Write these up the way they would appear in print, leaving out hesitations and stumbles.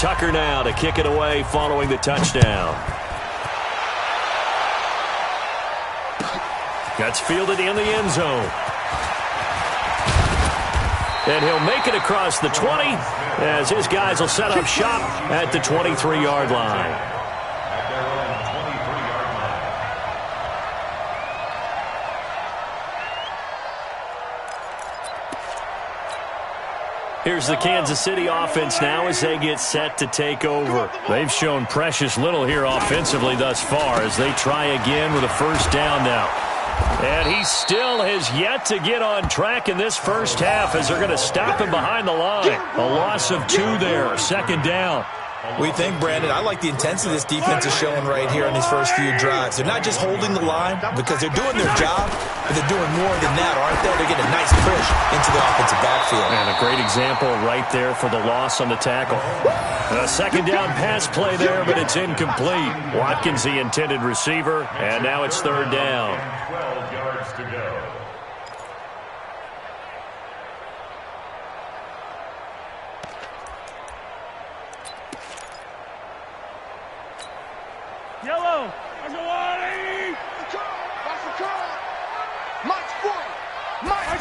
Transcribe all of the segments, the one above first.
Tucker now to kick it away following the touchdown. Gets fielded in the end zone. And he'll make it across the 20 as his guys will set up shop at the 23-yard line. Here's the Kansas City offense now as they get set to take over. They've shown precious little here offensively thus far as they try again with a first down now. And he still has yet to get on track in this first half as they're going to stop him behind the line. A loss of 2 there, second down. What do you think, Brandon? I like the intensity this defense is showing right here on these first few drives. They're not just holding the line because they're doing their job, but they're doing more than that, aren't they? They're getting a nice push into the offensive backfield. And a great example right there for the loss on the tackle. A second down pass play there, but it's incomplete. Watkins, the intended receiver, and now it's third down. 12 yards to go. Yellow. There's a warning. That's the call. Mike's 40. Mike.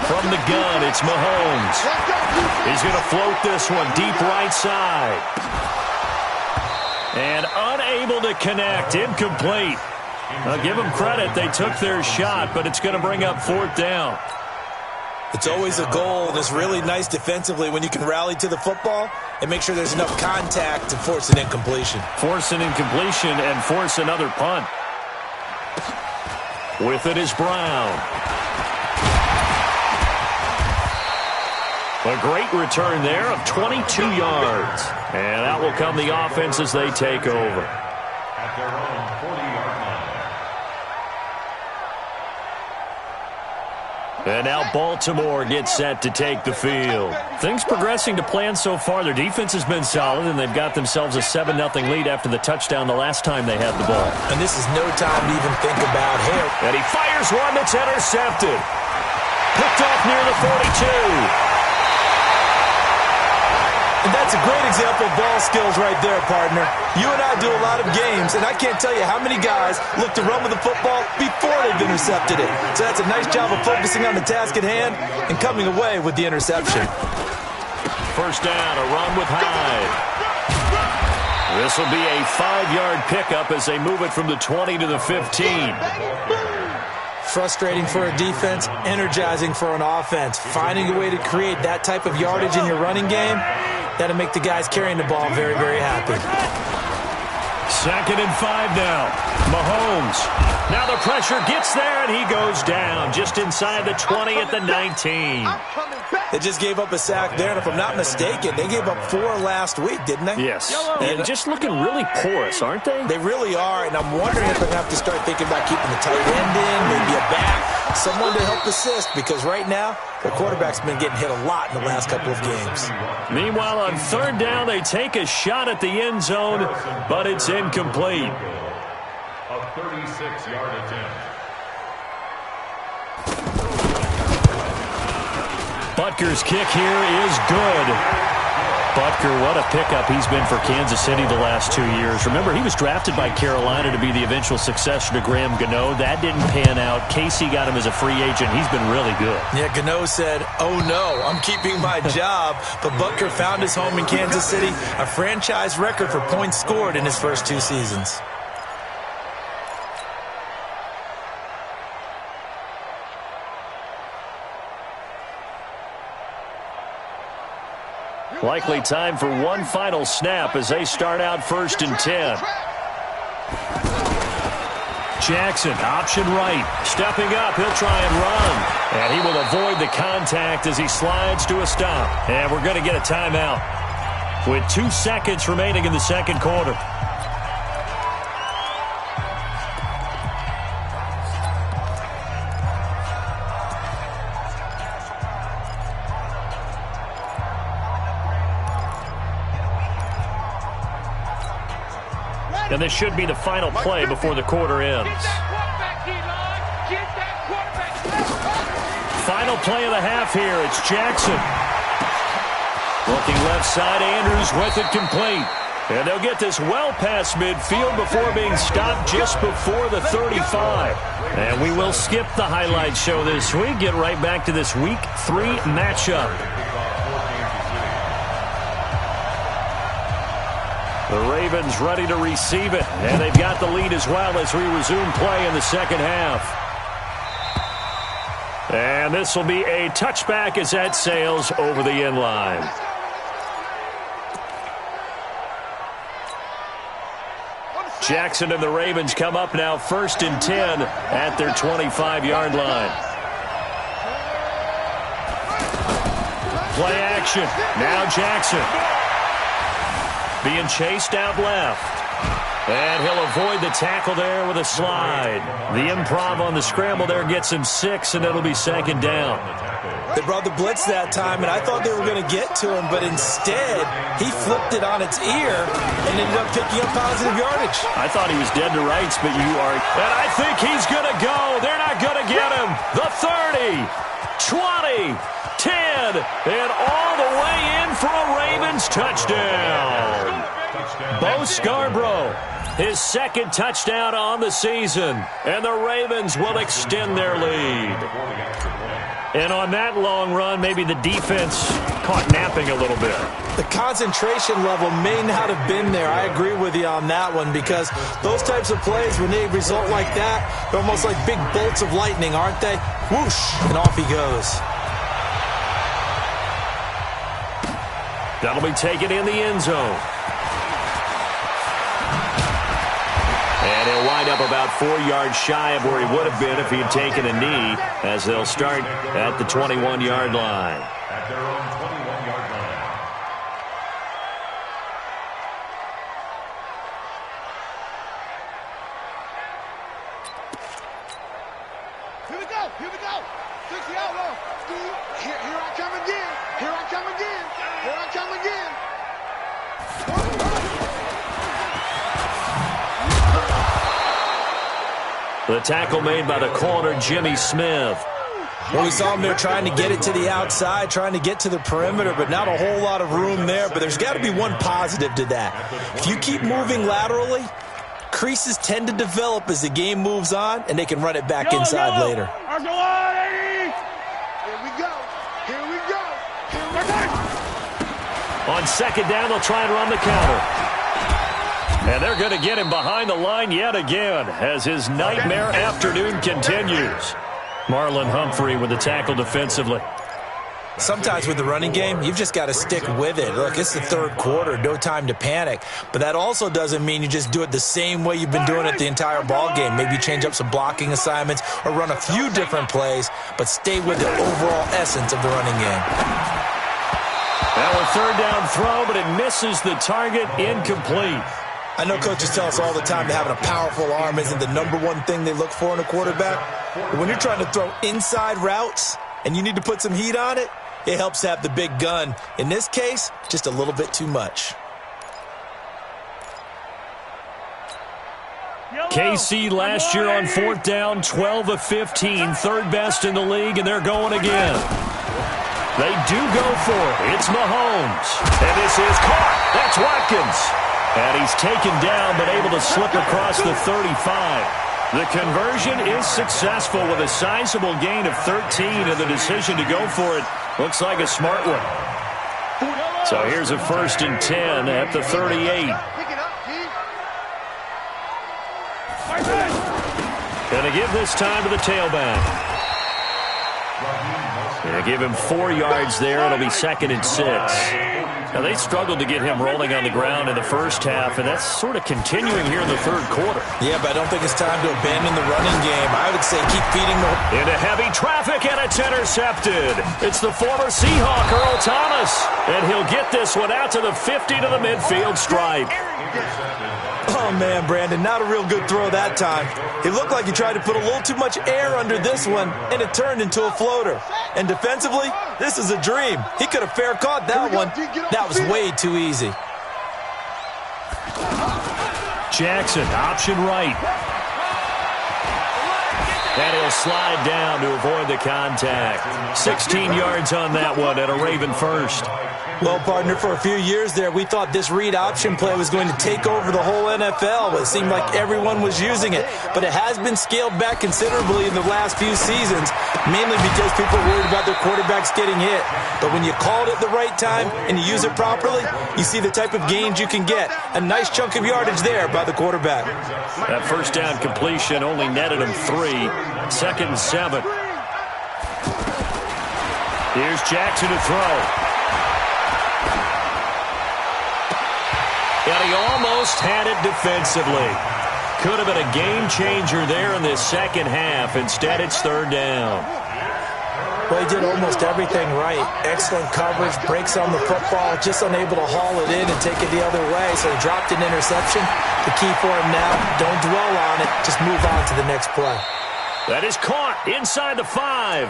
From the gun, it's Mahomes. He's going to float this one deep right side. And unable to connect. Incomplete. I'll give them credit. They took their shot, but it's going to bring up fourth down. It's always a goal, and it's really nice defensively when you can rally to the football and make sure there's enough contact to force an incompletion. Force an incompletion and force another punt. With it is Brown. A great return there of 22 yards. And out will come the offense as they take over. At their own 40-yard line. And now Baltimore gets set to take the field. Things progressing to plan so far. Their defense has been solid, and they've got themselves a 7-0 lead after the touchdown the last time they had the ball. And this is no time to even think about him. And he fires one that's intercepted. Picked off near the 42. And that's a great example of ball skills right there, partner. You and I do a lot of games, and I can't tell you how many guys look to run with the football before they've intercepted it. So that's a nice job of focusing on the task at hand and coming away with the interception. First down, a run with Hyde. This will be a 5-yard pickup as they move it from the 20 to the 15. Frustrating for a defense, energizing for an offense. Finding a way to create that type of yardage in your running game, that'll make the guys carrying the ball very, very happy. 2nd and 5 now. Mahomes. Now the pressure gets there, and he goes down just inside the 20 at the 19. They just gave up a sack there, and if I'm not mistaken, they gave up 4 last week, didn't they? Yes. And just looking really porous, aren't they? They really are, and I'm wondering if they're going to have to start thinking about keeping the tight end in, maybe a back, someone to help assist, because right now, their quarterback's been getting hit a lot in the last couple of games. Meanwhile, on third down, they take a shot at the end zone, but it's incomplete. A 36-yard attempt. Butker's kick here is good. Butker, what a pickup he's been for Kansas City the last 2 years. Remember, he was drafted by Carolina to be the eventual successor to Graham Gano. That didn't pan out. Casey got him as a free agent. He's been really good. Yeah, Gano said, oh no, I'm keeping my job. But Butker found his home in Kansas City, a franchise record for points scored in his first 2 seasons. Likely time for one final snap as they start out 1st and 10. Jackson, option right. Stepping up, he'll try and run. And he will avoid the contact as he slides to a stop. And we're going to get a timeout with 2 seconds remaining in the second quarter. And this should be the final play before the quarter ends. Final play of the half here. It's Jackson. Looking left side, Andrews with it complete. And they'll get this well past midfield before being stopped just before the 35. And we will skip the highlight show this week. Get right back to this Week 3 matchup. The Ravens ready to receive it. And they've got the lead as well as we resume play in the second half. And this will be a touchback as that sails over the end line. Jackson and the Ravens come up now 1st and 10 at their 25-yard line. Play action. Now Jackson. Being chased out left. And he'll avoid the tackle there with a slide. The improv on the scramble there gets him 6, and it'll be 2nd down. They brought the blitz that time, and I thought they were going to get to him, but instead, he flipped it on its ear and ended up picking up positive yardage. I thought he was dead to rights, but you are. And I think he's going to go. They're not going to get him. The 30, 20, 10, and all the way in for a Ravens touchdown. Bo Scarborough, his 2nd touchdown on the season, and the Ravens will extend their lead. And on that long run, maybe the defense caught napping a little bit. The concentration level may not have been there. I agree with you on that one, because those types of plays, when they result like that, they're almost like big bolts of lightning, aren't they? Whoosh, and off he goes. That'll be taken in the end zone. And he'll wind up about 4 yards shy of where he would have been if he had taken a knee, as they'll start at the 21-yard line. At their own 21-yard line. Here we go. Here we go. 60 out low. Here I come again. Here I come again. Here I come again. The tackle made by the corner, Jimmy Smith. Well, we saw him there trying to get it to the outside, trying to get to the perimeter, but not a whole lot of room there. But there's got to be one positive to that. If you keep moving laterally, creases tend to develop as the game moves on, and they can run it back inside later. Here we go. Here we go. Here we go. On 2nd down, they'll try and run the counter. And they're going to get him behind the line yet again as his nightmare afternoon continues. Marlon Humphrey with the tackle defensively. Sometimes with the running game, you've just got to stick with it. Look, it's the 3rd quarter, no time to panic. But that also doesn't mean you just do it the same way you've been doing it the entire ball game. Maybe change up some blocking assignments or run a few different plays, but stay with the overall essence of the running game. Now a 3rd down throw, but it misses the target, incomplete. I know coaches tell us all the time that having a powerful arm isn't the #1 thing they look for in a quarterback. But when you're trying to throw inside routes and you need to put some heat on it, it helps to have the big gun. In this case, just a little bit too much. KC last year on 4th down, 12 of 15, 3rd best in the league, and they're going again. They do go for it. It's Mahomes. And this is caught. That's Watkins. And he's taken down, but able to slip across the 35. The conversion is successful with a sizable gain of 13, and the decision to go for it looks like a smart one. So here's a 1st and 10 at the 38. Going to give this time to the tailback. Going to give him 4 yards there. It'll be 2nd and 6. Now, they struggled to get him rolling on the ground in the first half, and that's sort of continuing here in the 3rd quarter. Yeah, but I don't think it's time to abandon the running game. I would say keep feeding the... Into heavy traffic, and it's intercepted. It's the former Seahawk, Earl Thomas, and he'll get this one out to the 50 to the midfield stripe. Oh, man, Brandon, not a real good throw that time. It looked like he tried to put a little too much air under this one, and it turned into a floater. And defensively, this is a dream. He could have fair caught that one. That was way too easy. Jackson, option right. And he'll slide down to avoid the contact. 16 yards on that one and a Raven first. Well, partner, for a few years there, we thought this read option play was going to take over the whole NFL. It seemed like everyone was using it. But it has been scaled back considerably in the last few seasons, mainly because people are worried about their quarterbacks getting hit. But when you call it at the right time and you use it properly, you see the type of gains you can get. A nice chunk of yardage there by the quarterback. That first down completion only netted him 3. 2nd and 7. Here's Jackson to throw. And he almost had it defensively. Could have been a game changer there in this second half. Instead, it's 3rd down. Well, he did almost everything right. Excellent coverage, breaks on the football, just unable to haul it in and take it the other way. So he dropped an interception. The key for him now, don't dwell on it. Just move on to the next play. That is caught inside the 5.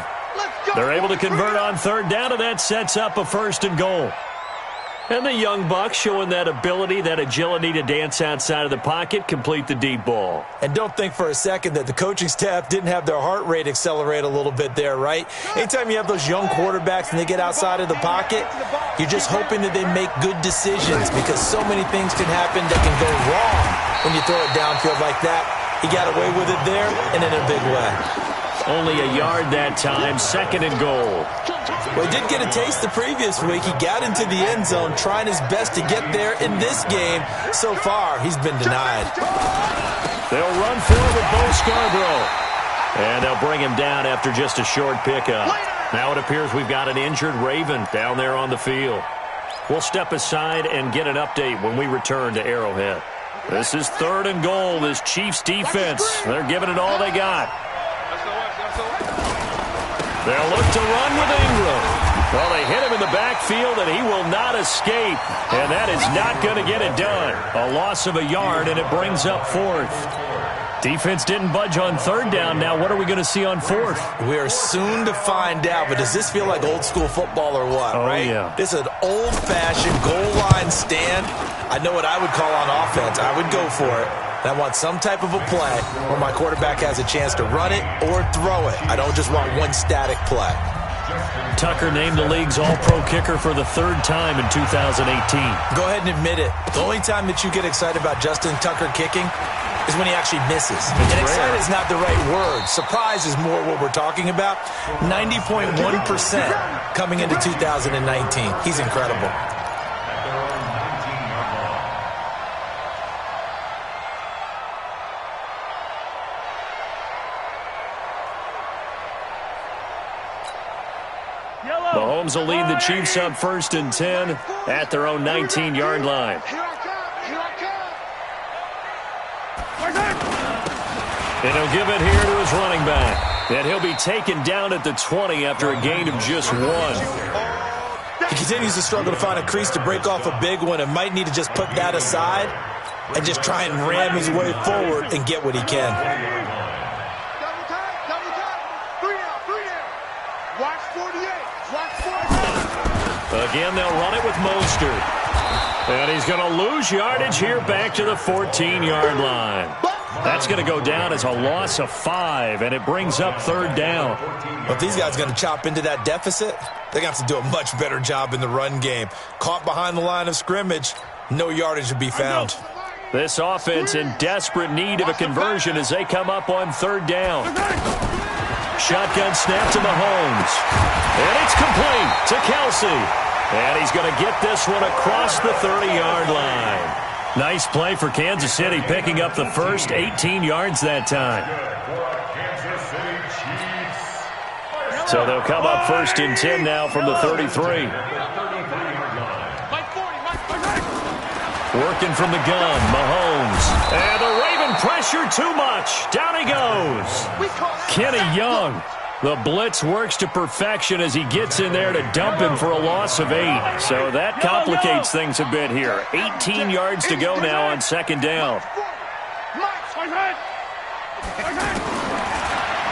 They're able to convert on 3rd down, and that sets up a 1st and goal. And the young buck showing that ability, that agility to dance outside of the pocket, complete the deep ball. And don't think for a second that the coaching staff didn't have their heart rate accelerate a little bit there, right? Anytime you have those young quarterbacks and they get outside of the pocket, you're just hoping that they make good decisions because so many things can happen that can go wrong when you throw it downfield like that. He got away with it there and in a big way. Only a yard that time, 2nd and goal. Well, he did get a taste the previous week. He got into the end zone, trying his best to get there in this game. So far, he's been denied. They'll run for it with Bo Scarborough. And they'll bring him down after just a short pickup. Now it appears we've got an injured Raven down there on the field. We'll step aside and get an update when we return to Arrowhead. This is 3rd and goal, this Chiefs defense. They're giving it all they got. They'll look to run with Ingram. Well, they hit him in the backfield, and he will not escape. And that is not going to get it done. A loss of a yard, and it brings up 4th. Defense didn't budge on 3rd down. Now what are we going to see on 4th? We are soon to find out, but does this feel like old school football or what, right? Yeah. This is an old-fashioned goal line stand. I know what I would call on offense. I would go for it. I want some type of a play where my quarterback has a chance to run it or throw it. I don't just want one static play. Tucker named the league's all-pro kicker for the 3rd time in 2018. Go ahead and admit it. The only time that you get excited about Justin Tucker kicking is when he actually misses. And excited is not the right word. Surprise is more what we're talking about. 90.1% coming into 2019. He's incredible. Mahomes will lead the Chiefs up 1st and 10 at their own 19-yard line. And he'll give it here to his running back. And he'll be taken down at the 20 after a gain of just 1. He continues to struggle to find a crease to break off a big one and might need to just put that aside and just try and ram his way forward and get what he can. Again, they'll run it with Mostert. And he's going to lose yardage here back to the 14-yard line. That's going to go down as a loss of 5, and it brings up 3rd down. Well, if these guys are going to chop into that deficit, they're going to have to do a much better job in the run game. Caught behind the line of scrimmage, no yardage to be found. This offense in desperate need of a conversion as they come up on 3rd down. Shotgun snap to Mahomes. And it's complete to Kelsey. And he's going to get this one across the 30-yard line. Nice play for Kansas City, picking up the first 18 yards that time. So they'll come up 1st and 10 now from the 33. Working from the gun, Mahomes. And the Raven pressure too much. Down he goes. Kenny Young. The blitz works to perfection as he gets in there to dump him for a loss of 8. So that complicates things a bit here. 18 yards to go now on 2nd down.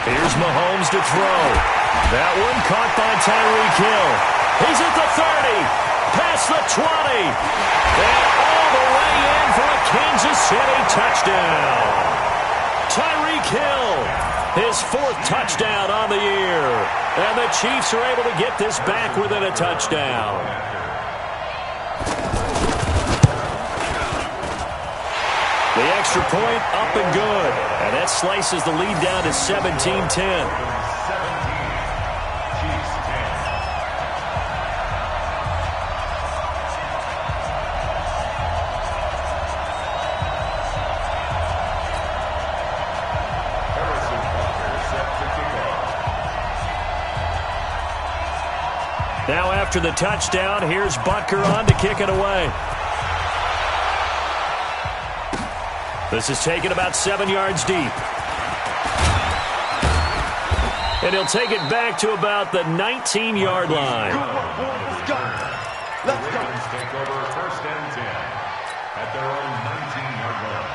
Here's Mahomes to throw. That one caught by Tyreek Hill. He's at the 30. Past the 20. And all the way in for a Kansas City touchdown. Tyreek Hill. His 4th touchdown on the year. And the Chiefs are able to get this back within a touchdown. The extra point up and good. And that slices the lead down to 17-10. Now after the touchdown, here's Butker on to kick it away. This is taken about 7 yards deep. And he'll take it back to about the 19-yard line. Let's go. Let's go. Take over 1st and 10 at their own 19-yard line.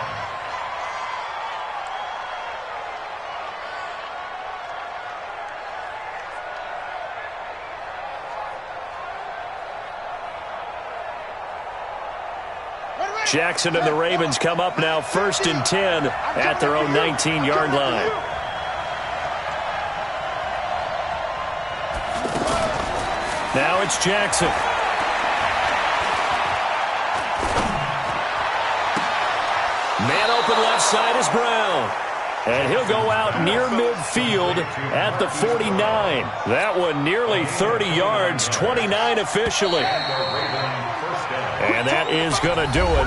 Jackson and the Ravens come up now 1st and 10 at their own 19-yard line. Now it's Jackson. Man open left side is Brown. And he'll go out near midfield at the 49. That one nearly 30 yards, 29 officially. And that is going to do it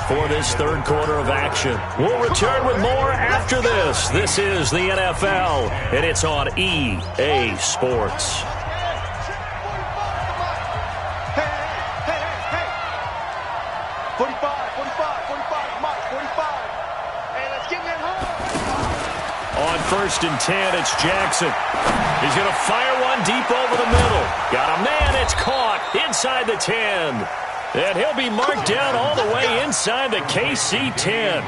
for this 3rd quarter of action. We'll return with more after this. This is the NFL, and it's on EA Sports. Hey. 45, Mike, 45. Hey, let's get that home. On 1st and 10, it's Jackson. He's going to fire one deep over the middle. Got a man, it's caught inside the 10. And he'll be marked down all the way inside the KC 10.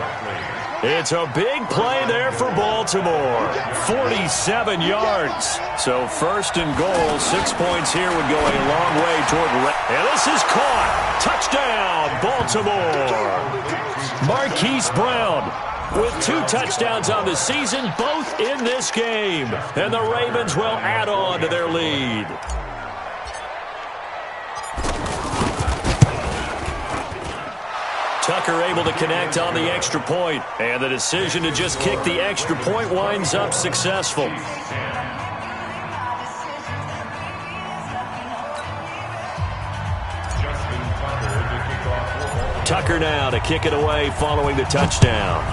It's a big play there for Baltimore. 47 yards. So 1st and goal, 6 points here would go a long way toward... And this is caught. Touchdown, Baltimore. Marquise Brown with 2 touchdowns on the season, both in this game. And the Ravens will add on to their lead. Tucker able to connect on the extra point, and the decision to just kick the extra point winds up successful. Tucker now to kick it away following the touchdown.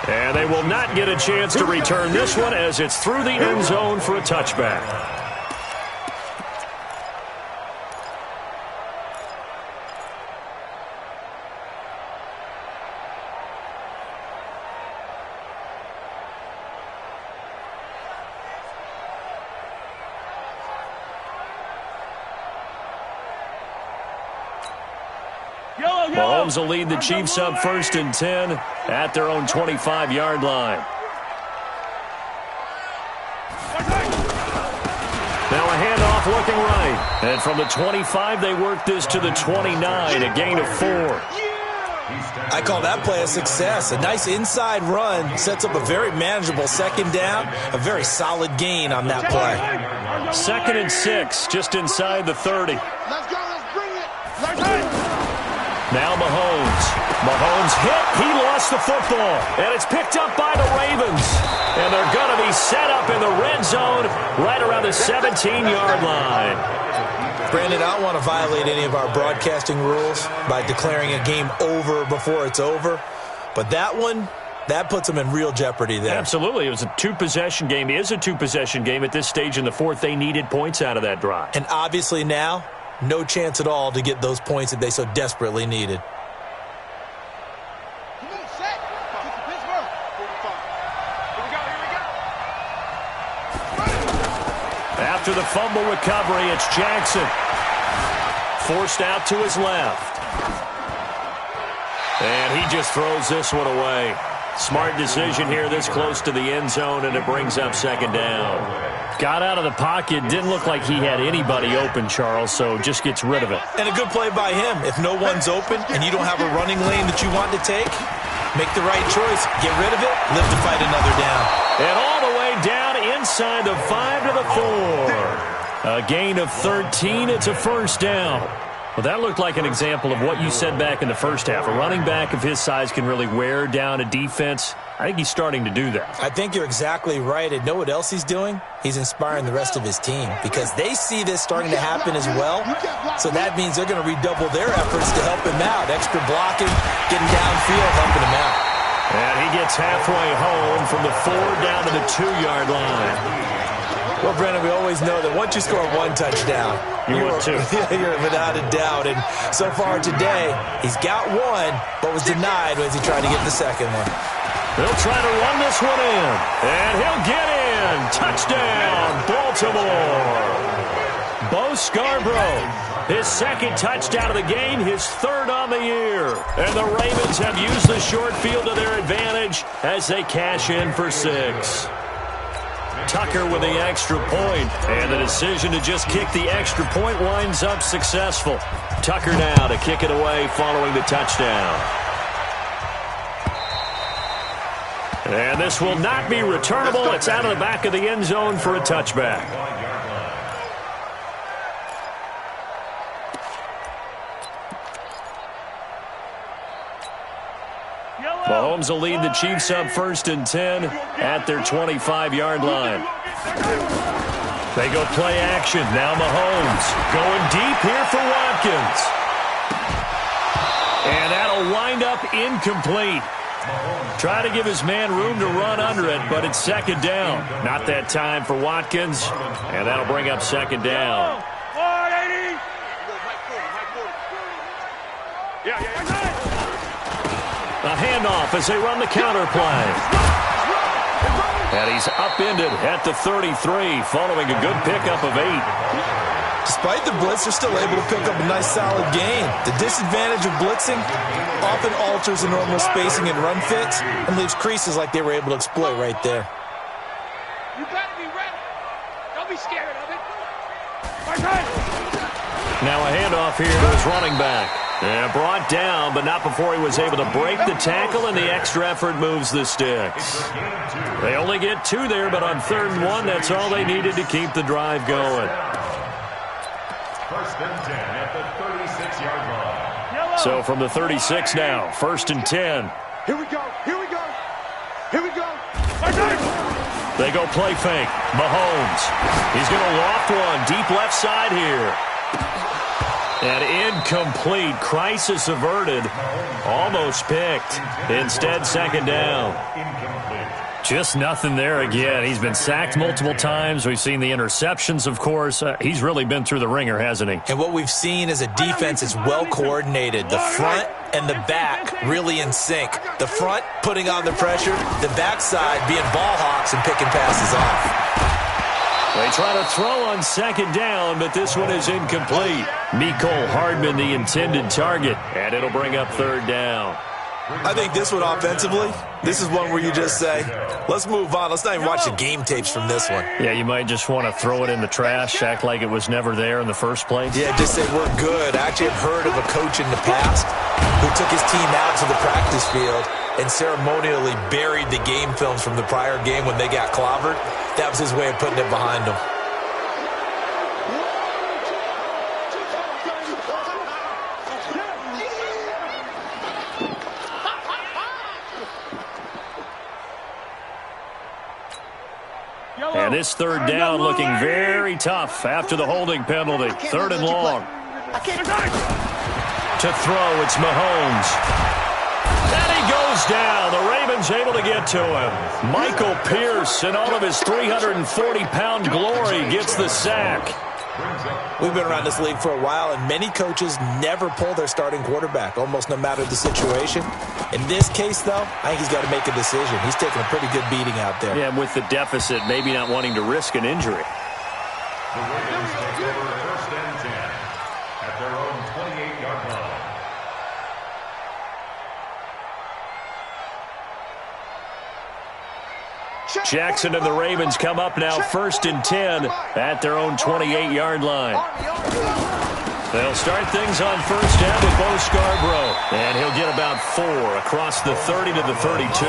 And they will not get a chance to return this one as it's through the end zone for a touchback. Mahomes will lead the Chiefs up 1st and 10 at their own 25-yard line. Now a handoff looking right. And from the 25, they work this to the 29, a gain of 4. I call that play a success. A nice inside run sets up a very manageable 2nd down. A very solid gain on that play. 2nd and 6, just inside the 30. Let's go, let's bring it. Let's go. Now Mahomes hit. He lost the football. And it's picked up by the Ravens. And they're going to be set up in the red zone right around the 17-yard line. Brandon, I don't want to violate any of our broadcasting rules by declaring a game over before it's over. But that one, that puts them in real jeopardy there. Absolutely. It was a 2-possession game. It is a 2-possession game at this stage in the 4th. They needed points out of that drive. And obviously now, no chance at all to get those points that they so desperately needed. After the fumble recovery, it's Jackson. Forced out to his left. And he just throws this one away. Smart decision here this close to the end zone, and it brings up second down. Got out of the pocket. Didn't look like he had anybody open, Charles, so just gets rid of it. And a good play by him. If no one's open and you don't have a running lane that you want to take, make the right choice. Get rid of it. Live to fight another down. And all the way down inside the 5 to the 4. A gain of 13. It's a first down. Well, that looked like an example of what you said back in the first half. A running back of his size can really wear down a defense. I think he's starting to do that. I think you're exactly right. And know what else he's doing? He's inspiring the rest of his team because they see this starting to happen as well. So that means they're going to redouble their efforts to help him out. Extra blocking, getting downfield, helping him out. And he gets halfway home from the 4 down to the 2-yard line. Well, Brennan, we always know that once you score one touchdown, you're without a doubt. And so far today, he's got one, but was denied as he tried to get the second one. He'll try to run this one in, and he'll get in. Touchdown, Baltimore. Bo Scarborough, his second touchdown of the game, his third on the year. And the Ravens have used the short field to their advantage as they cash in for 6. Tucker with the extra point, and the decision to just kick the extra point winds up successful. Tucker now to kick it away following the touchdown. And this will not be returnable. It's out of the back of the end zone for a touchback. Mahomes will lead the Chiefs up 1st and 10 at their 25-yard line. They go play action. Now Mahomes going deep here for Watkins. And that'll wind up incomplete. Try to give his man room to run under it, but it's second down. Not that time for Watkins, and that'll bring up second down. A handoff as they run the counter play. And he's upended at the 33 following a good pickup of 8. Despite the blitz, they're still able to pick up a nice solid gain. The disadvantage of blitzing often alters the normal spacing and run fits and leaves creases like they were able to exploit right there. You better be ready. Don't be scared of it. Now a handoff here to his running back. And brought down, but not before he was able to break the tackle, and the extra effort moves the sticks. They only get 2 there, but on 3rd and 1, that's all they needed to keep the drive going. 1st and 10 at the 36-yard line. So from the 36 now, 1st and 10. Here we go. Here we go. Here we go. They go play fake. Mahomes. He's going to loft one deep left side here. And incomplete. Crisis averted. Almost picked. Instead, second down. Just nothing there again. He's been sacked multiple times. We've seen the interceptions, of course. He's really been through the ringer, hasn't he? And what we've seen is a defense that's well coordinated. The front and the back really in sync. The front putting on the pressure. The backside being ball hawks and picking passes off. They try to throw on second down, but this one is incomplete. Mecole Hardman, the intended target, and it'll bring up 3rd down. I think this one offensively, this is one where you just say, let's move on. Let's not even watch the game tapes from this one. Yeah, you might just want to throw it in the trash, act like it was never there in the first place. Yeah, just say we're good. I actually have heard of a coach in the past who took his team out to the practice field and ceremonially buried the game films from the prior game when they got clobbered. That was his way of putting it behind him. And this 3rd down looking very tough after the holding penalty. 3rd and long. To throw, it's Mahomes. And he goes down. The Ravens able to get to him. Michael Pierce, in all of his 340-pound glory, gets the sack. We've been around this league for a while, and many coaches never pull their starting quarterback, almost no matter the situation. In this case, though, I think he's got to make a decision. He's taking a pretty good beating out there. Yeah, with the deficit, maybe not wanting to risk an injury. The Ravens take over 1st and 10 at their own 28-yard line. Jackson and the Ravens come up now 1st and 10 at their own 28-yard line. They'll start things on 1st down with Bo Scarborough. And he'll get about 4 across the 30 to the 32.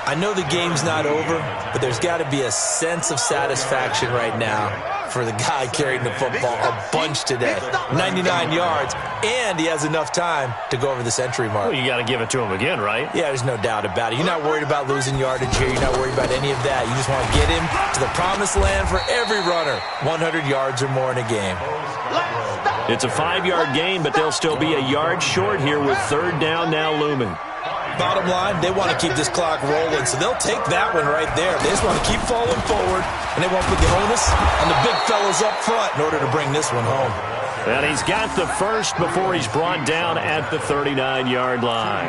I know the game's not over, but there's got to be a sense of satisfaction right now for the guy carrying the football a bunch today. 99 yards, and he has enough time to go over the century mark. Well, you got to give it to him again, right? Yeah, there's no doubt about it. You're not worried about losing yardage here. You're not worried about any of that. You just want to get him to the promised land for every runner. 100 yards or more in a game. It's a 5-yard gain, but they'll still be a yard short here with 3rd down now looming. Bottom line, they want to keep this clock rolling, so they'll take that one right there. They just want to keep falling forward, and they want to put the onus on the big fellas up front in order to bring this one home. And he's got the first before he's brought down at the 39-yard line.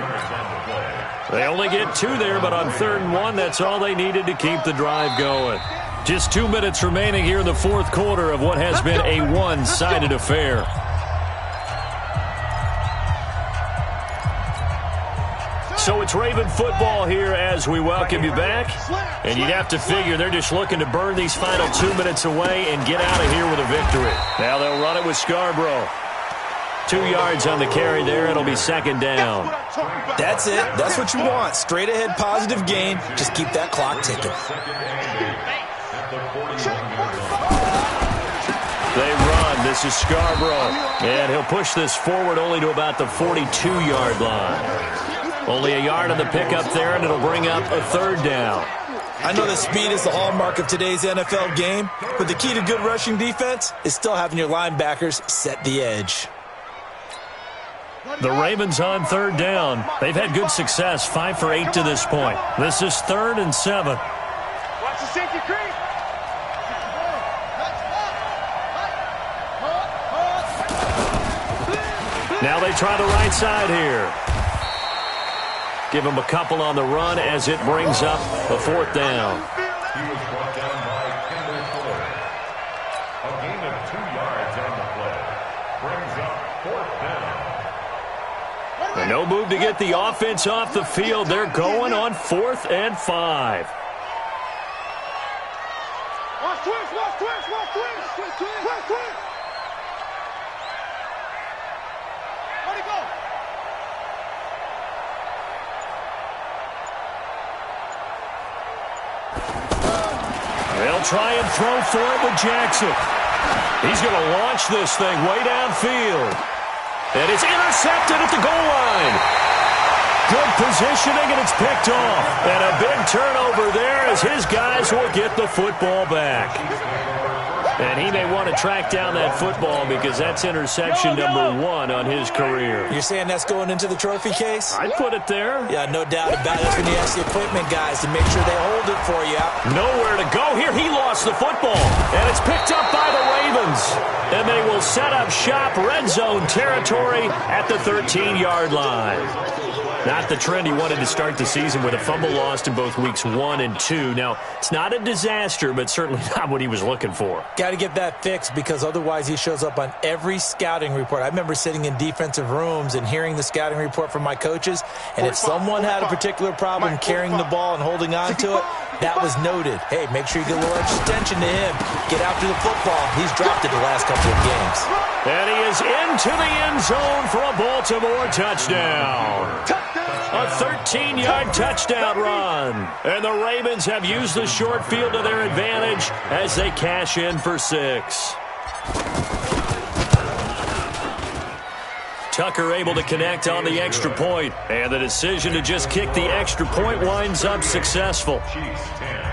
They only get 2 there, but on 3rd and 1, that's all they needed to keep the drive going. Just 2 minutes remaining here in the 4th quarter of what has been a one-sided affair. So it's Raven football here as we welcome you back. And you'd have to figure they're just looking to burn these final 2 minutes away and get out of here with a victory. Now they'll run it with Scarborough. 2 yards on the carry there. It'll be 2nd down. That's it. That's what you want. Straight ahead, positive gain. Just keep that clock ticking. They run. This is Scarborough. And he'll push this forward only to about the 42-yard line. Only a yard on the pickup there, and it'll bring up a 3rd down. I know that speed is the hallmark of today's NFL game, but the key to good rushing defense is still having your linebackers set the edge. The Ravens on 3rd down. They've had good success, 5 for 8 to this point. This is 3rd and 7. Watch the safety creep. Now they try the right side here. Give him a couple on the run as it brings up a 4th down. He was brought down by Kendall Ford. A gain of 2 yards on the play. Brings up 4th down. And no move to get the offense off the field. They're going on 4th and 5. Watch twist, watch twist, watch twist. Twist, twist, twist, twist. Where'd he go? They'll try and throw for it with Jackson. He's going to launch this thing way downfield. And it's intercepted at the goal line. Good positioning, and it's picked off. And a big turnover there as his guys will get the football back. And he may want to track down that football because that's interception number 1 on his career. You're saying that's going into the trophy case? I'd put it there. Yeah, no doubt about it. That's when you ask the equipment guys to make sure they hold it for you. Nowhere to go here. He lost the football. And it's picked up by the Ravens. And they will set up shop, red zone territory at the 13-yard line. Not the trend he wanted to start the season with a fumble lost in both weeks 1 and 2. Now, it's not a disaster, but certainly not what he was looking for. Got to get that fixed because otherwise he shows up on every scouting report. I remember sitting in defensive rooms and hearing the scouting report from my coaches, and if someone had a particular problem carrying the ball and holding on to it, that was noted. Hey, make sure you get a little extra attention to him. Get after the football. He's dropped it the last couple of games. And he is into the end zone for a Baltimore touchdown. A 13-yard touchdown run. And the Ravens have used the short field to their advantage as they cash in for 6. Tucker able to connect on the extra point. And the decision to just kick the extra point winds up successful. Chiefs 10.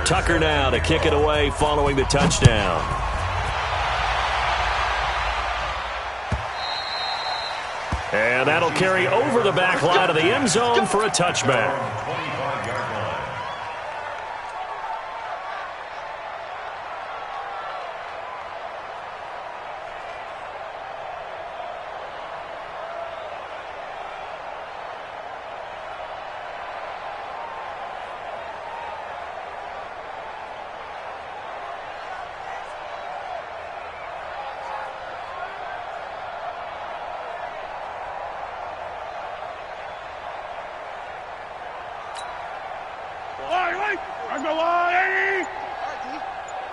Tucker now to kick it away following the touchdown. And that'll carry over the back line of the end zone for a touchback. 25-yard line. 180. Let's go 180.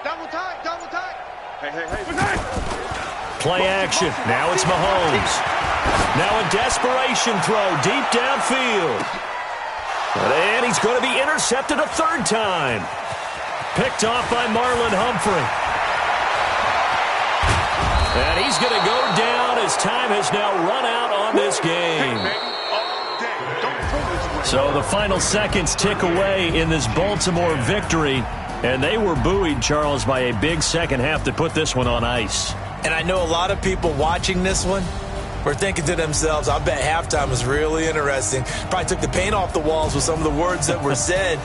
Double tight, double tight. Okay. Play action. Now it's Mahomes. Now a desperation throw deep downfield. And he's going to be intercepted a third time. Picked off by Marlon Humphrey. And he's going to go down as time has now run out on this game. So the final seconds tick away in this Baltimore victory. And they were buoyed, Charles, by a big second half to put this one on ice. And I know a lot of people watching this one were thinking to themselves, I bet halftime was really interesting. Probably took the paint off the walls with some of the words that were said.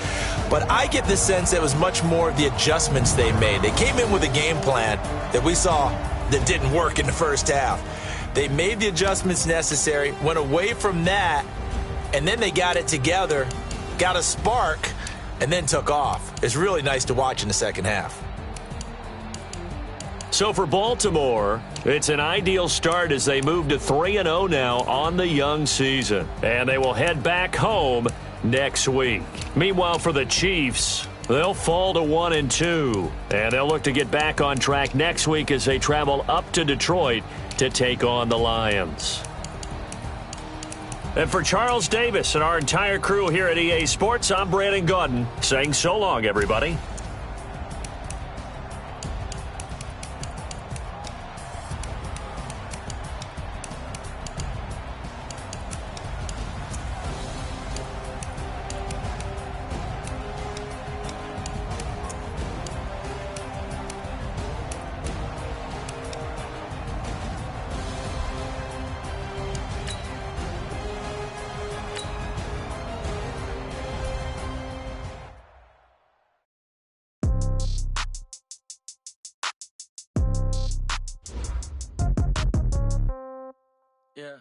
But I get the sense that it was much more of the adjustments they made. They came in with a game plan that we saw that didn't work in the first half. They made the adjustments necessary, went away from that, and then they got it together, got a spark, and then took off. It's really nice to watch in the second half. So for Baltimore, it's an ideal start as they move to 3-0 now on the young season. And they will head back home next week. Meanwhile, for the Chiefs, they'll fall to 1-2. And they'll look to get back on track next week as they travel up to Detroit to take on the Lions. And for Charles Davis and our entire crew here at EA Sports, I'm Brandon Gaudin saying so long, everybody. Yeah.